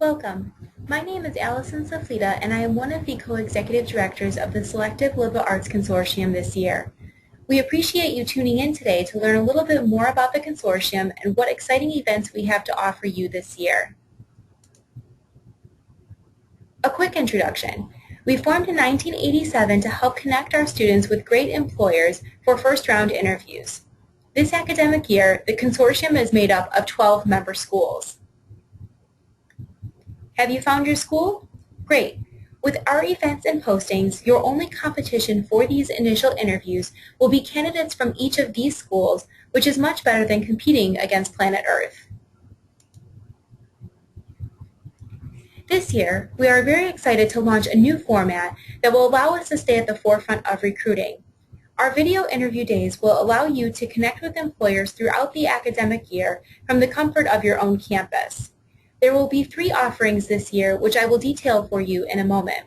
Welcome. My name is Allison Saflita, and I am one of the co-executive directors of the Selective Liberal Arts Consortium this year. We appreciate you tuning in today to learn a little bit more about the consortium and what exciting events we have to offer you this year. A quick introduction. We formed in 1987 to help connect our students with great employers for first-round interviews. This academic year, the consortium is made up of 12 member schools. Have you found your school? Great. With our events and postings, your only competition for these initial interviews will be candidates from each of these schools, which is much better than competing against planet Earth. This year, we are very excited to launch a new format that will allow us to stay at the forefront of recruiting. Our video interview days will allow you to connect with employers throughout the academic year from the comfort of your own campus. There will be 3 offerings this year, which I will detail for you in a moment.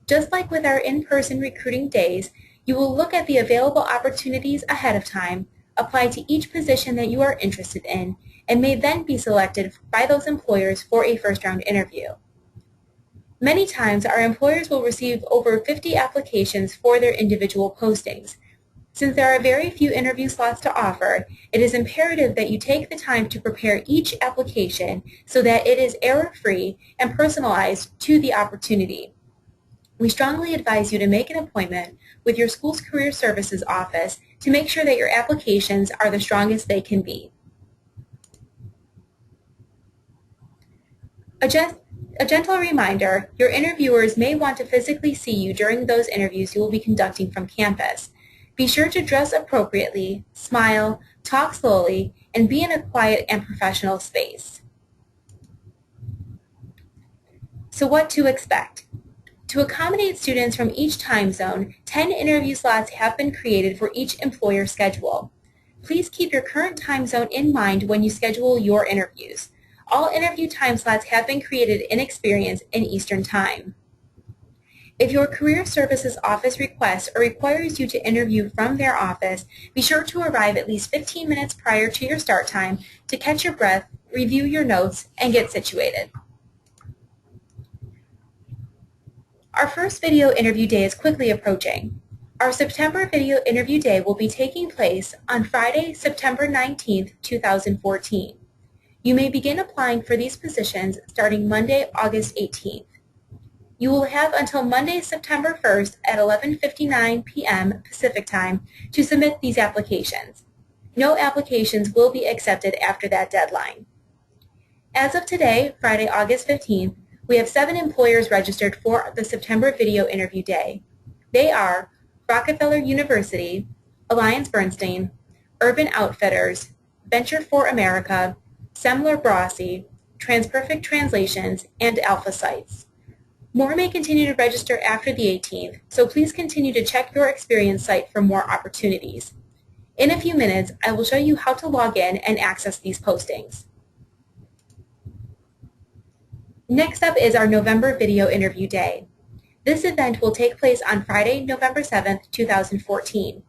Just like with our in-person recruiting days, you will look at the available opportunities ahead of time, apply to each position that you are interested in, and may then be selected by those employers for a first-round interview. Many times, our employers will receive over 50 applications for their individual postings. Since there are very few interview slots to offer, it is imperative that you take the time to prepare each application so that it is error-free and personalized to the opportunity. We strongly advise you to make an appointment with your school's Career Services office to make sure that your applications are the strongest they can be. A gentle reminder, your interviewers may want to physically see you during those interviews you will be conducting from campus. Be sure to dress appropriately, smile, talk slowly, and be in a quiet and professional space. So what to expect? To accommodate students from each time zone, 10 interview slots have been created for each employer schedule. Please keep your current time zone in mind when you schedule your interviews. All interview time slots have been created in Experience in Eastern Time. If your Career Services office requests or requires you to interview from their office, be sure to arrive at least 15 minutes prior to your start time to catch your breath, review your notes, and get situated. Our first video interview day is quickly approaching. Our September video interview day will be taking place on Friday, September 19th, 2014. You may begin applying for these positions starting Monday, August 18th. You will have until Monday, September 1st at 11:59 p.m. Pacific Time to submit these applications. No applications will be accepted after that deadline. As of today, Friday, August 15th, we have 7 employers registered for the September video interview day. They are Rockefeller University, Alliance Bernstein, Urban Outfitters, Venture for America, Semler Brossi, Transperfect Translations, and Alpha Sites. More may continue to register after the 18th, so please continue to check your Experience site for more opportunities. In a few minutes, I will show you how to log in and access these postings. Next up is our November video interview day. This event will take place on Friday, November 7th, 2014.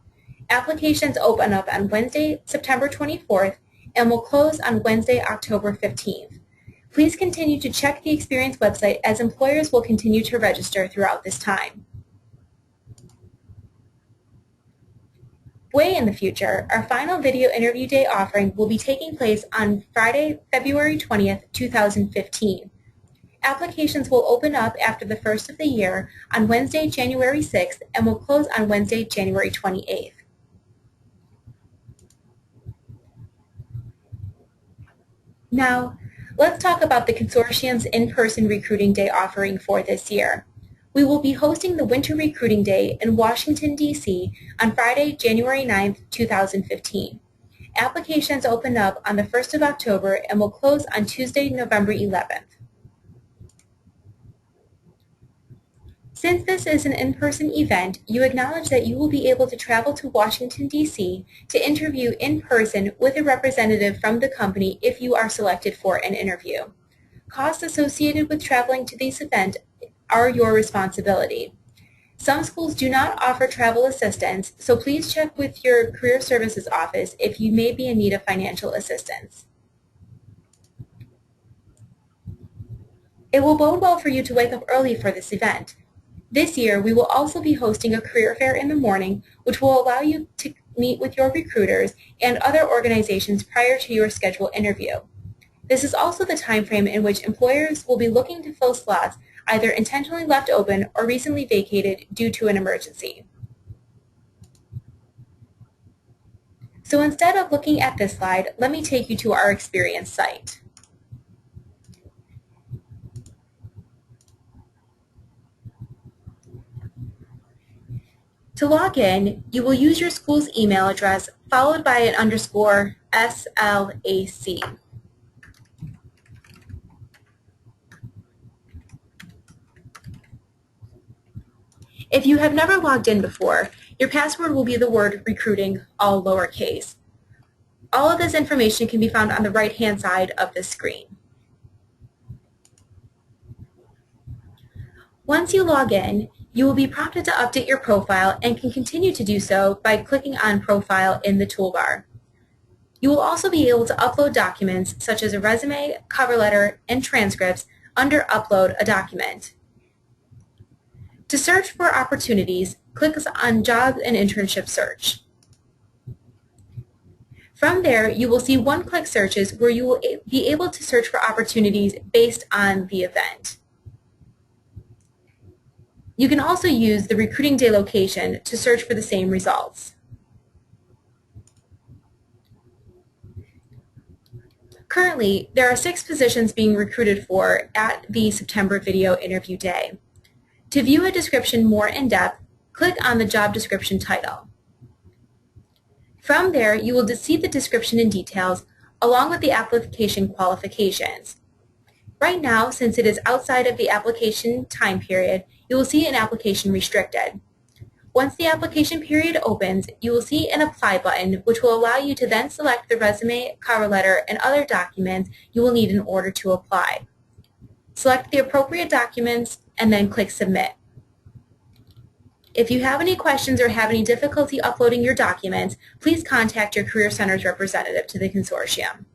Applications open up on Wednesday, September 24th, and will close on Wednesday, October 15th. Please continue to check the Experience website as employers will continue to register throughout this time. Way in the future, our final video interview day offering will be taking place on Friday, February 20th, 2015. Applications will open up after the first of the year on Wednesday, January 6th, and will close on Wednesday, January 28th. Now, let's talk about the consortium's in-person recruiting day offering for this year. We will be hosting the Winter Recruiting Day in Washington, D.C. on Friday, January 9th, 2015. Applications open up on the 1st of October and will close on Tuesday, November 11th. Since this is an in-person event, you acknowledge that you will be able to travel to Washington, D.C. to interview in person with a representative from the company if you are selected for an interview. Costs associated with traveling to this event are your responsibility. Some schools do not offer travel assistance, so please check with your Career Services office if you may be in need of financial assistance. It will bode well for you to wake up early for this event. This year, we will also be hosting a career fair in the morning, which will allow you to meet with your recruiters and other organizations prior to your scheduled interview. This is also the time frame in which employers will be looking to fill slots either intentionally left open or recently vacated due to an emergency. So instead of looking at this slide, let me take you to our experience site. To log in, you will use your school's email address followed by an underscore SLAC. If you have never logged in before, your password will be the word recruiting, all lowercase. All of this information can be found on the right-hand side of the screen. Once you log in, you will be prompted to update your profile and can continue to do so by clicking on Profile in the toolbar. You will also be able to upload documents such as a resume, cover letter, and transcripts under Upload a Document. To search for opportunities, click on Job and Internship Search. From there, you will see one-click searches where you will be able to search for opportunities based on the event. You can also use the Recruiting Day location to search for the same results. Currently, there are 6 positions being recruited for at the September video interview day. To view a description more in depth, click on the job description title. From there, you will see the description and details along with the application qualifications. Right now, since it is outside of the application time period, you will see an application restricted. Once the application period opens, you will see an Apply button, which will allow you to then select the resume, cover letter, and other documents you will need in order to apply. Select the appropriate documents and then click Submit. If you have any questions or have any difficulty uploading your documents, please contact your Career Center's representative to the consortium.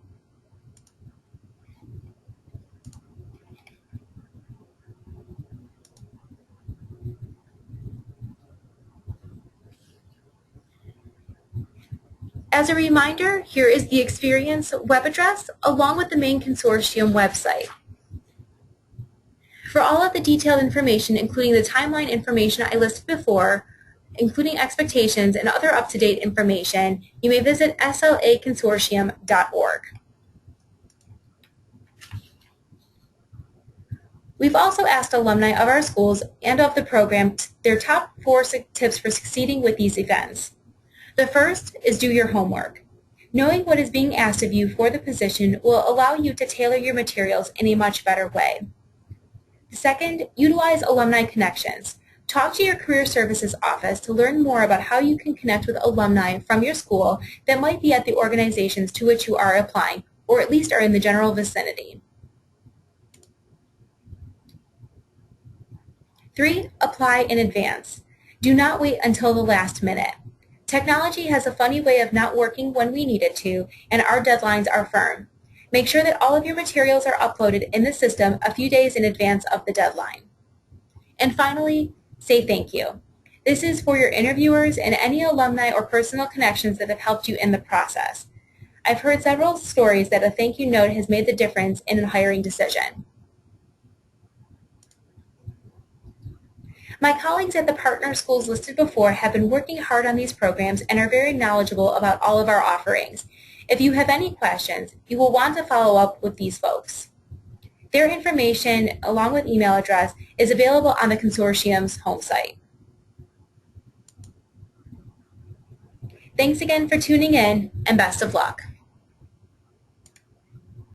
As a reminder, here is the Experience web address along with the main consortium website. For all of the detailed information, including the timeline information I listed before, including expectations and other up-to-date information, you may visit slaconsortium.org. We've also asked alumni of our schools and of the program their top 4 tips for succeeding with these events. The first is do your homework. Knowing what is being asked of you for the position will allow you to tailor your materials in a much better way. Second, utilize alumni connections. Talk to your Career Services office to learn more about how you can connect with alumni from your school that might be at the organizations to which you are applying, or at least are in the general vicinity. 3, apply in advance. Do not wait until the last minute. Technology has a funny way of not working when we need it to, and our deadlines are firm. Make sure that all of your materials are uploaded in the system a few days in advance of the deadline. And finally, say thank you. This is for your interviewers and any alumni or personal connections that have helped you in the process. I've heard several stories that a thank you note has made the difference in a hiring decision. My colleagues at the partner schools listed before have been working hard on these programs and are very knowledgeable about all of our offerings. If you have any questions, you will want to follow up with these folks. Their information, along with email address, is available on the consortium's home site. Thanks again for tuning in, and best of luck.